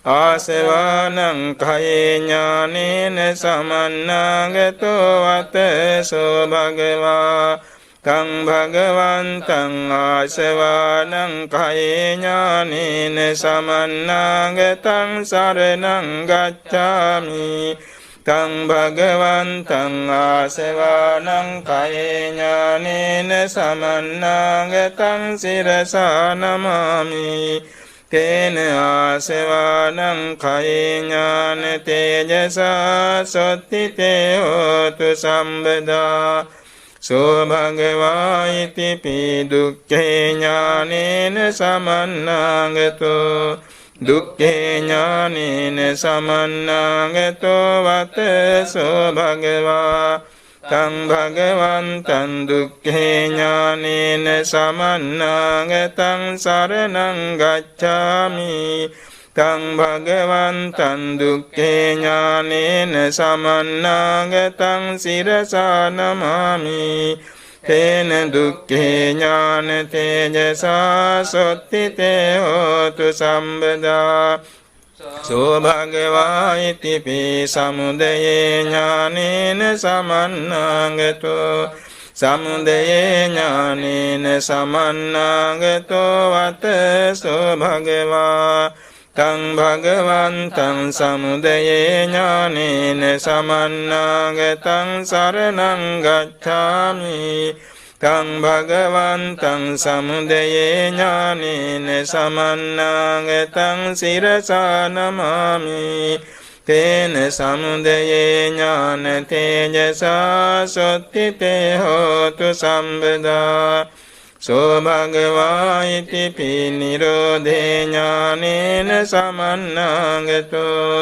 ආසවානං කයේ ඥානේන සමන්නාගතෝ වතසෝ භගවා තං භගවන්තං ආසවානං කයේ ඥානේන සමන්නාගතං සරණං ගච්ඡාමි තං භගවන්තං ආසවානං කයේ ඥානේන සමන්නාගතං සිරසා නමාමි තේන ආසවානං කයේ ඥාන තේජසා සොත්තිතේ හෝතු සම්බදා සෝ භගවා ඉති පී දුක්ඛේ ඥානේන සමන්නාගතෝ දුක්ඛේ ඥානේන සමන්නාගතෝ වතසෝ භගවා තං භගවන්තං දුක්ඛේ ඥානේන සමන්නාගතං සරණං ගච්ඡාමි තං භගවන්තං දුක්ඛේ ඥානේන සමන්නාගතං සිරසා නමාමි තේන දුක්ඛේ ඥාන තේජසා සොත්තිතේ හෝතු සම්බදා සෝ භගවා ඉති පී සමුදයේ ඥානේන සමන්නාගතෝ සමුදයේ ඥානේන සමන්නාගතෝ වතසෝ භගවා තං භගවන්තං සමුදයේ ඥානේන සමන්නාගතං සරණං ගච්ඡාමි තං භගවන්තං සමුදයේ ඥානේන සමන්නාගතං සිරසා නමාමි තේන සමුදයේ ඥාන තේජසා සොත්තිතේ හෝතු සම්බදා සෝ භගවා ඉති පී නිරෝධේ ඥානේන සමන්නාගතෝ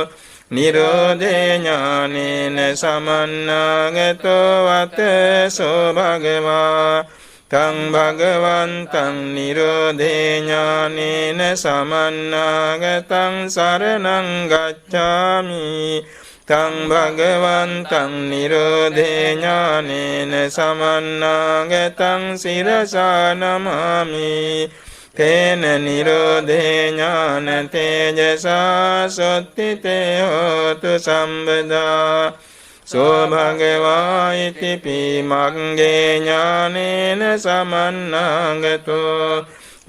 නිරෝධේ ඥානේන සමන්නාගතෝ වතසෝ භගවා තං භගවන්තං නිරෝධේ ඥානේන සමන්නාගතං සරණං ගච්ඡාමි තං භගවන්තං නිරෝධේ ඥානේන සමන්නාගතං සිරසා නමාමි තේන නිරෝධේ ඥාන තේජසා සොත්තිතේ හෝතු සම්බදා සෝ භගවා ඉති පී මග්ගේ ඥානේන සමන්නාගතෝ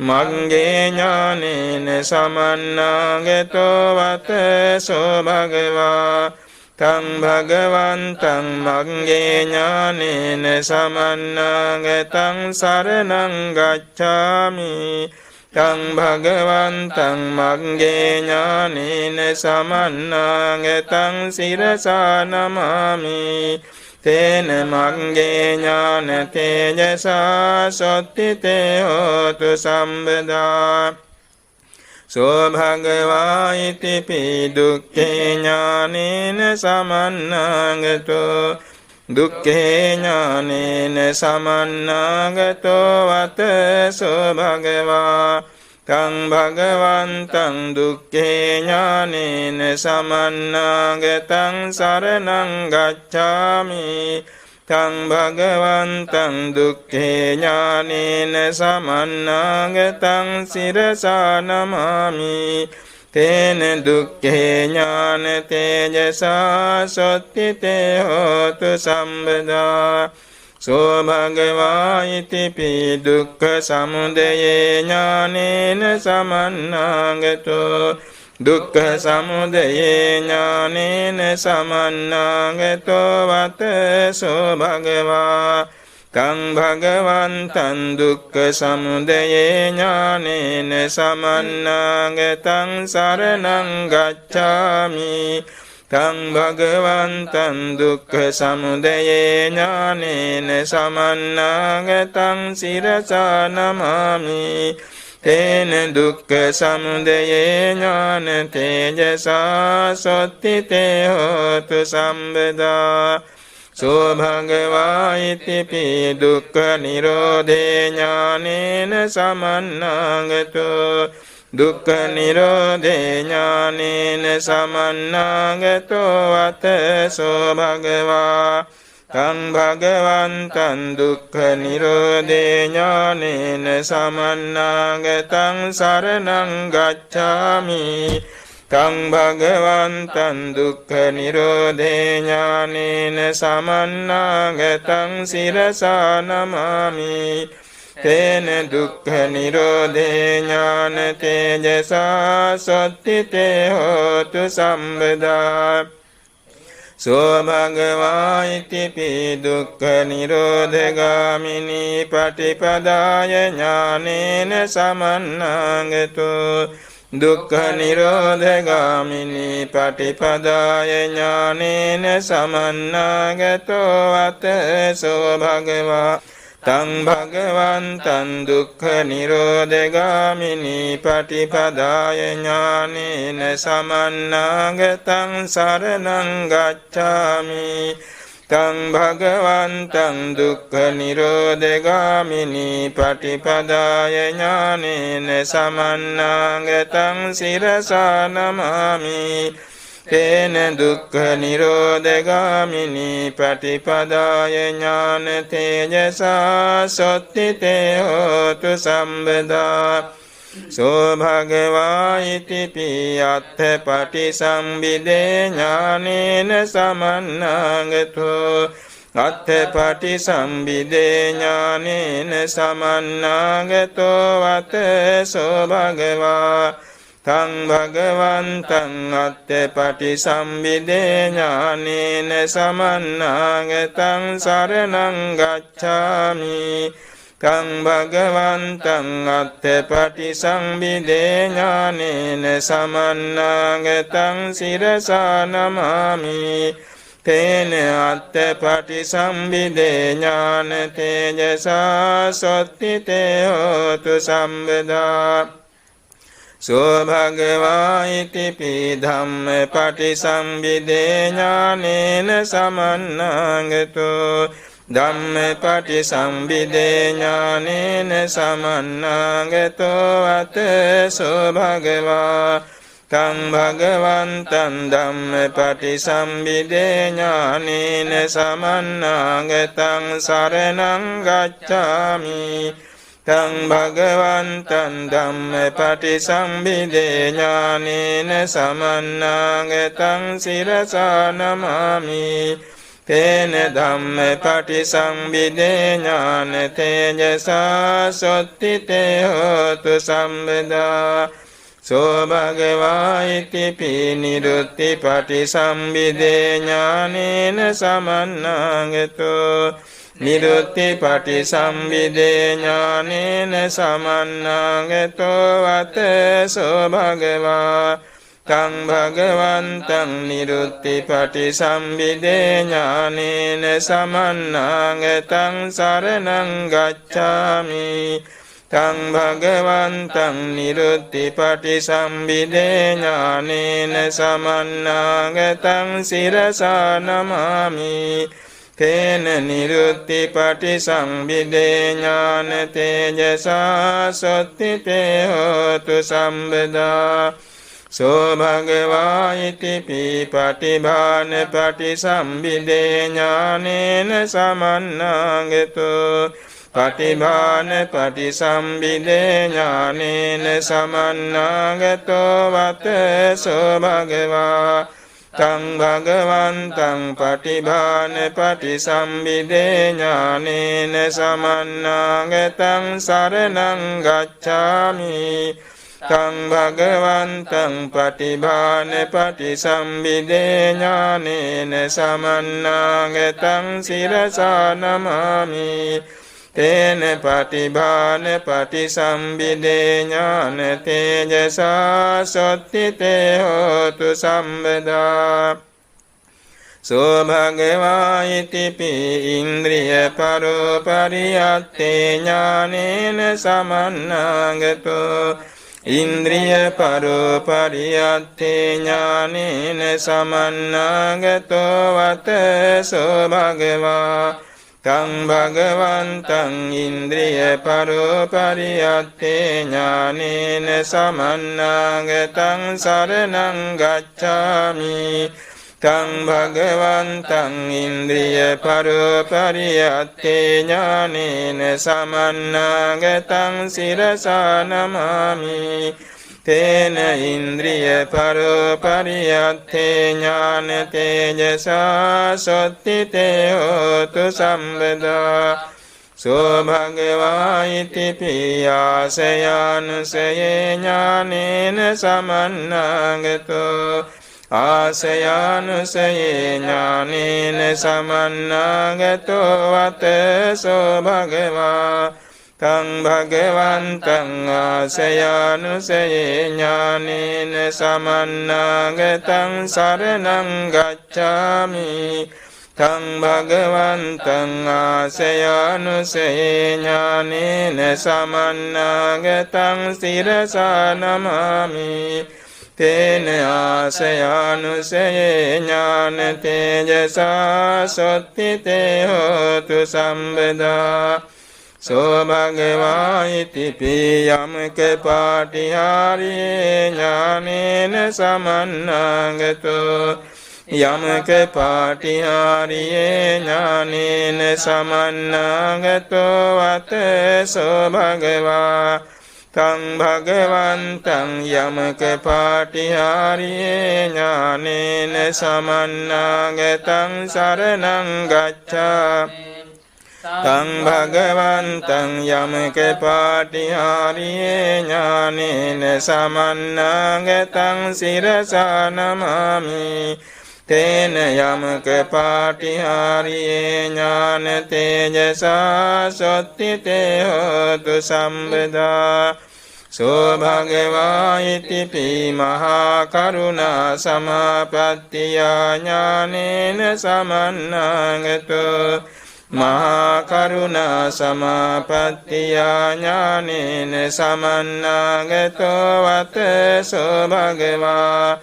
මග්ගේ ඥානේන සමන්නාගතෝ වතසෝ භගවා තං භගවන්තං මග්ගේ ඥානේන සමන්නාගතං සරණං ගච්ඡාමි තං භගවන්තං මග්ගේ ඥානේන සමන්නාගතං සිරසා නමාමි තේන මග්ගේ ඥාන තේජසා සොත්තිතේ හෝතු සම්බදා සෝ භගවා ඉති පී දුක්ඛේ ඥානේන සමන්නාගතෝ දුක්ඛේ ඥානේන සමන්නාගතෝ වතසෝ භගවා තං භගවන්තං දුක්ඛේ ඥානේන සමන්නාගතං සරණං ගච්ඡාමි තං භගවන්තං දුක්ඛේ ඥානේන සමන්නාගතං සිරසා නමාමි තේන දුක්ඛේ ඥාන තේජසා සොත්තිතේ හෝතු සම්බදා සෝ භගවා ඉති පී දුක්ඛ සමුදයේ ඥානේන සමන්නාගතෝ දුක්ඛ සමුදයේ ඥානේන සමන්නාගතෝ වතසෝ භගවා තං භගවන්තං දුක්ඛ සමුදයේ ඥානේන සමන්නාගතං සරණං ගච්ඡාමි තං භගවන්තං දුක්ඛ සමුදයේ ඥානේන සමන්නාගතං සිරසා නමාමි තේන දුක්ඛ සමුදයේ ඥාන තේජසා සොත්තිතේ හෝතු සම්බදා සෝ භගවා ඉතිපි දුක්ඛ නිරෝධේ ඥානේන සමන්නාගතෝ දුක්ඛ නිරෝධේ ඥානේන සමන්නාගතෝ අතසෝ භගවා තං භගවන්තං දුක්ඛ නිරෝධේ ඥානේන සමන්නාගතං සරණං ගච්ඡාමි තං භගවන්තං දුක්ඛ නිරෝධේ ඥානේන සමන්නාගතං සිරසා නමාමි තේන දුක්ඛ නිරෝධේ ඥාන තේජසා සොත්තිතේ හෝතු සම්බදා සෝ භගවා ඉතිපි දුක්ඛ නිරෝධගාමිනී පටිපදාය ඥානේන සමන්නාගතෝ දුක්ඛ නිරෝධගාමිනී පටිපදාය ඥානේන සමන්නාගතෝ අතසෝ භගවා තං භගවන්තං දුක්ඛ නිරෝධගාමිනී පටිපදාය ඥානේන සමන්නාගතං සරණං ගච්ඡාමි තං භගවන්තං දුක්ඛ නිරෝධගාමිනී පටිපදාය ඥානේන සමන්නාගතං සිරසා නමාමි තේන දුක්ඛ නිරෝධගාමිනී පටිපදාය ඥාන තේජසා සොත්තිතේ හෝතු සම්බදා සෝ භගවා ඉතිපි අත්ථ පටිසම්භිදේ ඥානේන සමන්නාගතෝ අත්ථ පටිසම්භිදේ ඥානේන සමන්නාගතෝ අතසෝ භගවා තං භගවන්තං අත්ථ පටිසම්භිදේ ඥානේන සමන්නාගතං සරණං ගච්ඡාමි තං භගවන්තං අත්ථ පටිසම්භිදේ ඥානේන සමන්නාගතං සිරසා නමාමි තේන අත්ථ පටිසම්භිදේ ඥාන තේජසා සොත්තිතේ හෝතු සම්බදා සෝ භගවා ඉතිපි ධම්ම පටිසම්භිදේ ඥානේන සමන්නාගතෝ ධම්ම පටිසම්භිදේ ඥානේන සමන්නාගතෝ අතසෝ භගවා තං භගවන්තං ධම්ම පටිසම්භිදේ ඥානේන සමන්නාගතං සරණං ගච්ඡාමි තං භගවන්තං ධම්ම පටිසම්භිදේ ඥානේන සමන්නාගතං සිරසා නමාමි තේන ධම්ම පටිසම්භිදේ ඥාන තේජසා සොත්තිතේ හෝතු සම්බදා සෝ භගවා ඉතිපි නිරුත්ති පටිසම්භිදේ ඥානේන සමන්නාගතෝ නිරුත්ති පටිසම්භිදේ ඥානේන සමන්නාගතෝ අතසෝ භගවා තං භගවන්තං නිරුත්ති පටිසම්භිදේ ඥානේන සමන්නාගතං සරණං ගච්ඡාමි තං භගවන්තං නිරුත්ති පටිසම්භිදේ ඥානේන සමන්නාගතං සිරසා නමාමි තේන නිරුත්ති පටිසම්භිදේ ඥාන තේජසා සොත්තිතේ හෝතු සම්බදා සෝ භගවා ඉතිපි පටිභාන පටිසම්භිදේ ඥානේන සමන්නාගතෝ පටිභාන පටිසම්භිදේ ඥානේන සමන්නාගතෝ වතසෝ භගවා තං භගවන්තං පටිභාන පටිසම්භිදේ ඥානේන සමන්නාගතං සරණං ගච්ඡාමි තං භගවන්තං පටිභාන පටිසම්භිදේ ඥානේන සමන්නාගතං සිරසා නමාමි තේන පටිභාන පටිසම්භිදේ ඥාන තේජසා සොත්තිතේ හෝතු සම්බදා සෝ භගවා ඉතිපි ඉන්ද්‍රිය පරෝ පරියත්තේ ඥානේන සමන්නාගතෝ ඉන්ද්‍රිය පරෝපරියත්තේ ඥානේන සමන්නාගතෝ වතසෝ භගවා තං භගවන්තං ඉන්ද්‍රිය පරෝපරියත්තේ ඥානේන සමන්නාගතං සරණං ගච්ඡාමි තං භගවන්තං ඉන්ද්‍රිය පරෝපරියත්තේ ඥානේන සමන්නාගතං සිරසා නමාමි තේන ඉන්ද්‍රිය පරෝපරියත්තේ ඥාන තේජසා සොත්තිතේ හෝතු සම්බදා සෝ භගවා ඉති පියාසයානුසයේ ඥානේන සමන්නාගතෝ ආසයානුසයේ ඥානේන සමන්නාගතෝ වතසෝ භගවා තං භගවන්තං ආසයානුසයේ ඥානේන සමන්නාගතං සරණං ගච්ඡාමි තං භගවන්තං ආසයානුසයේ ඥානේන සමන්නාගතං සිරසා නමාමි තේන ආසයානුසයේ ඥාන තේජසා සොත්තිතේ හෝතු සම්බදා සෝ භගවා ඉති පියම්ක පාටිහාරියේ ඥානේන සමන්නාගතෝ යමක පාටිහාරියේ ඥානේන සමන්නාගතෝ වතසෝ භගවා තං භගවන්තං යමක පාටිහාරියේ ඥානේන සමන්නාගතං සරණං ගච්ඡාමි තං භගවන්තං යමක පාටිහාරියේ ඥානේන සමන්නාගතං සිරසා නමාමි තේන යමක පාටිහාරියේ ඥාන තේජසා සොත්තිතේ හෝතු සම්බදා සෝ භගවා ඉති පී මහා කරුණා සමාපත්තියා ඥානේන සමන්නාගතෝ මහා කරුණා සමාපත්තියා ඥානේන සමන්නාගතෝ වතසෝ භගවා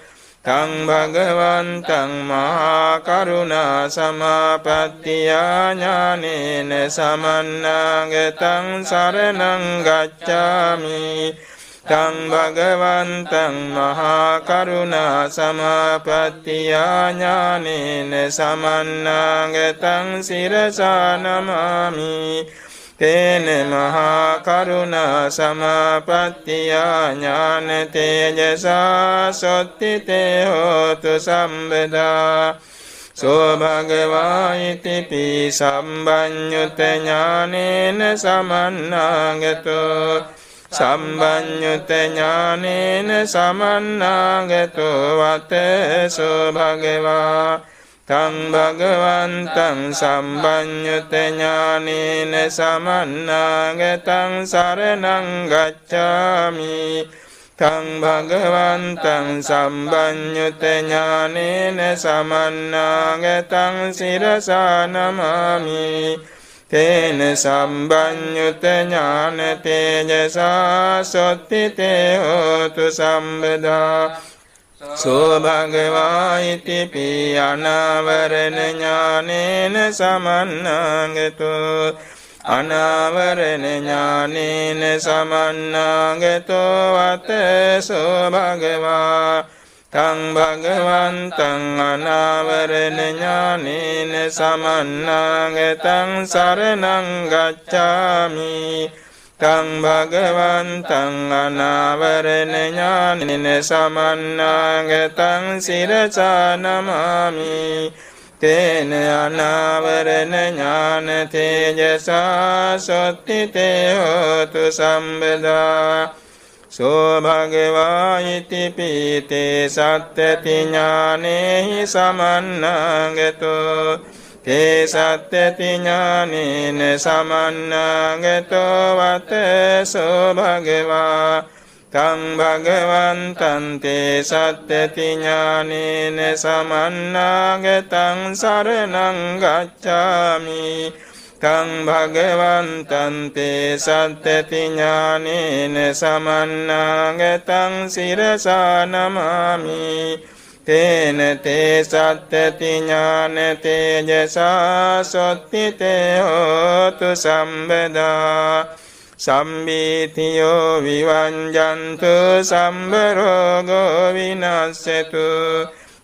තං භගවන්තං මහා කරුණා සමාපත්තියා ඥානේන සමන්නාගතං සරණං ගච්ඡාමි තං භගවන්තං මහා කරුණා සමාපත්තියා ඥානේන සමන්නාගතං සිරසා නමාමි තේන මහා කරුණා සමාපත්තියා ඥාන තේජසා සොත්තිතේ හෝතු සම්බදා සෝ භගවා ඉති පී සම්බඤ්ඤුත ඥානේන සමන්නාගතෝ සම්බඤ්ඤුත ඥානේන සමන්නාගතෝ වතසෝ භගවා තං භගවන්තං සම්බඤ්ඤුත ඥානේන සමන්නාගතං සරණං ගච්ඡාමි තං භගවන්තං සම්බඤ්ඤුත ඥානේන සමන්නාගතං සිරසා නමාමි තේන සම්බඤ්ඤුත ඥාන තේජසා සොත්තිතේ හෝතු සම්බදා සෝ භගවා ඉති පී අනාවරණ ඥානේන සමන්නාගතෝ අනාවරණ ඥානේන සමන්නාගතෝ වතසෝ භගවා තං භගවන්තං අනාවරණ ඥානේන සමන්නාගතං සරණං ගච්ඡාමි තං භගවන්තං අනාවරණ ඥානේන සමන්නාගතං සිරසා නමාමි තේන අනාවරණ ඥාන තේජසා සොත්තිතේ හෝතු සම්බදා සෝ භගවා ඉති පීතේ සත්‍යති ඥානේහි සමන්නාගතෝ තේ සත්‍යති ඥානේන සමන්නාගතෝ වතසෝ භගවා තං භගවන්තං තේ සත්‍යති ඥානේන සමන්නාගතං සරණං ගච්ඡාමි තං භගවන්තං තේ සත්තති ඥානේන සමන්නාගතං සිරසා නමාමි තේන තේ සත්තති ඥාන තේජසා සොත්ති තේ හෝතු සම්බදා සම්බීතියෝ විවංජන්තු සම්බරෝගෝ විනස්සතු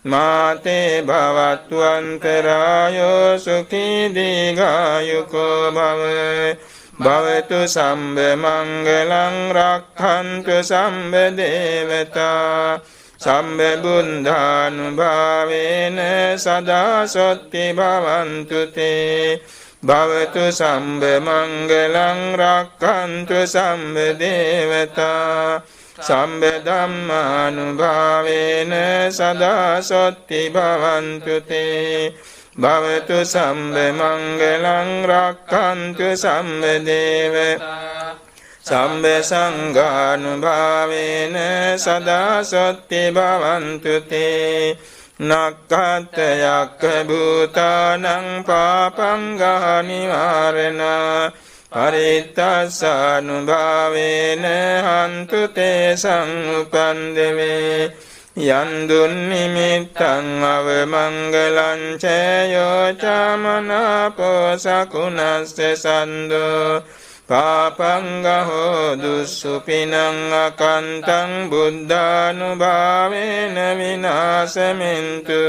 මාතේ භවත්තු අන්තරායෝ සුඛී දීඝායුකෝ භව භවතු සම්බ මංගලං රක්ඛන්තු සම්බ දේවතා සම්බ බුද්ධානුභාවේන සදා සොත්ති භවන්තු තේ භවතු සම්බ මංගලං රක්ඛන්තු සම්බ දේවතා සම්බ ධම්මානුභාවේන සදා සොත්ති භවන්තු තේ භවතු සම්බ මංගලං රක්ඛන්තු සම්බ දේවතා සම්බ සංඝානුභාවේන සදා සොත්ති භවන්තු තේ නක්ඛත් යක්ඛ භූතානං පාපං ගානිවාරණා පරිත්තස්සානුභාවේන හන්තු තේ සංඋපන්දවේ යන්දුන් නිමිත්තං අවමංගලං චයෝ චමනාපෝ සකුණස්ස සන්දෝ පාපං ගහෝ දුස්සුපිනං අකන්තං බුද්ධානුභාවේන විනාශමෙන්තු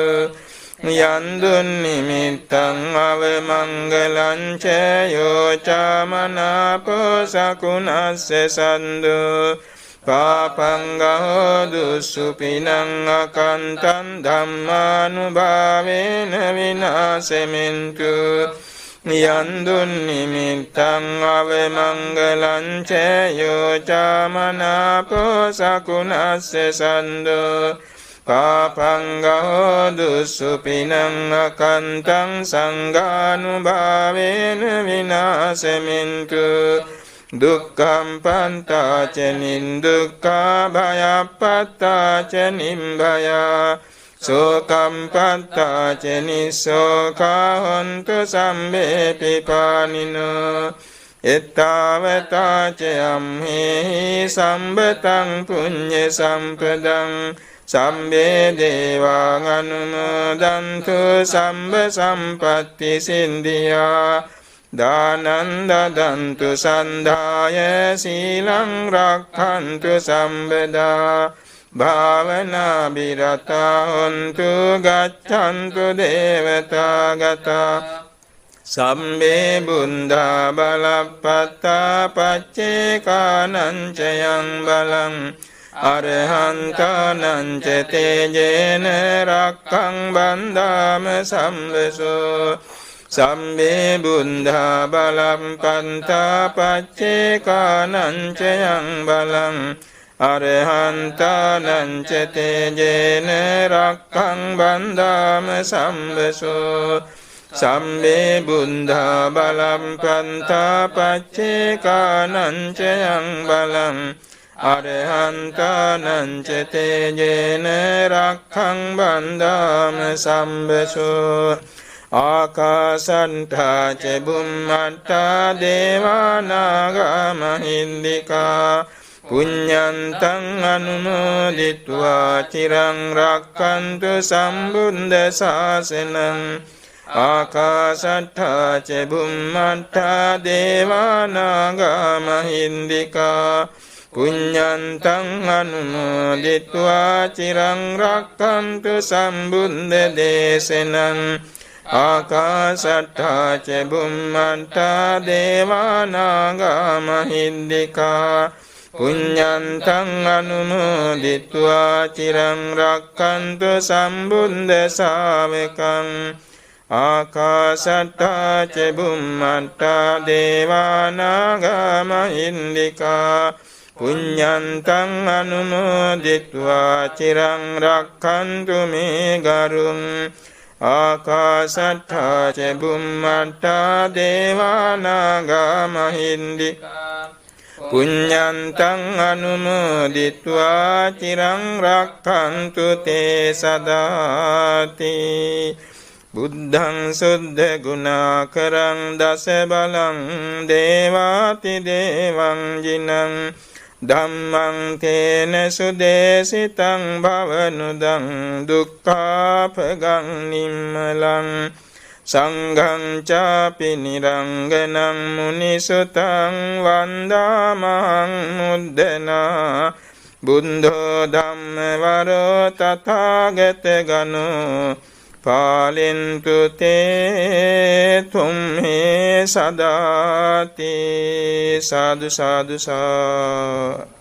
යන්දුන් නිමිත්තං අවමංගලං චයෝ චමනාපෝ සකුණස්ස සන්දෝ පාපං ගහෝ දුස්සුපිනං අකන්තං ධම්මානුභාවේන විනාශමෙන්තු යන්දුන් නිමිත්තං අවමංගලං චයෝ චමනාපෝ සකුණස්ස සන්දෝ පාපං ගහෝ දුස්සුපිනං අකන්තං සංඝානුභාවේන විනාශමෙන්තු දුක්ඛං පන්තාච නින්දුක්ඛා භයප්පත්තාච නිම්භයා සෝකම් පත්තාච නිස්සෝකා හොන්තු සම්බේ පිපානිනෝ එත්තාවතාච අම්හෙහි සම්බතං පුඤ්ඤ සම්පදං සම්බේ දේවාං අනුමෝදන්තු සම්බ සම්පත්ති සින්දියා දානං දදන්තු සන්ධාය සීලං රක්ඛන්තු සම්බදා භාවනා බිරතා හොන්තු ගච්ඡන්තු දේවතා ගතා සම්බේ බුද්ධා බලප්පත්තා පච්චේකානං චයං බලං අරහන්තානං ච තේජේන රක්ඛං බන්ධාම සම්බසෝ සම්බේ බුද්ධා බලප්පත්තා පච්චේකානං චයං බලං අරහන්තානං ච තේජේන රක්ඛං බන්ධාම සම්බසෝ සම්බේ බුද්ධා බලප්පත්තා පච්චේකානං චයං බලං අරහන්තානං ච තේජේන රක්ඛං බන්ධාම සම්බසෝ ආකාසන්තා ච බුම්මත්තා දේවානාගා මහින්దికා පුඤ්ඤන්තං අනුමෝදිत्वा චිරං රක්ඛන්තු සම්බුද්ධ ශාසනං ආකාශට්ඨා ච බුම්මත්තා දේවානාගා මහින්దికා පුඤ්ඤන්තං අනුමෝදිत्वा චිරං රක්ඛන්තු සම්බුද්ධ දේශනං ආකාශට්ඨා ච බුම්මත්තා දේවානාගා මහින්దికා පුඤ්ඤන්තං අනුමෝදිत्वा චිරං රක්ඛන්තු සම්බුද්ධ ශාවකං ආකාශට්ඨා ච බුම්මත්තා දේවානාගා මහින්దికා පුඤ්ඤන්තං අනුමෝදිत्वा චිරං රක්ඛන්තු මේ ගරුං ආකාශට්ඨා ච බුම්මත්තා දේවානාගා මහින්దికා පුඤ්ඤන්තං අනුමෝදිत्वा චිරං රක්ඛන්තු තේ සදාති බුද්ධං සුද්ධ ගුණාකරං දස බලං දේවාති දේවං ජිනං ධම්මං තේන සුදේසිතං භවනුදං දුක්ඛාපගං නිම්මලං සංඝං චාපි නිරංගනං මුනිසුතං වන්දාමහං මුද්දනා බුද්ධෝ ධම්ම වරෝ තථාගත ගනෝ පාලෙන්තු තේ තුම්හි සදාති සාදු සාදු සා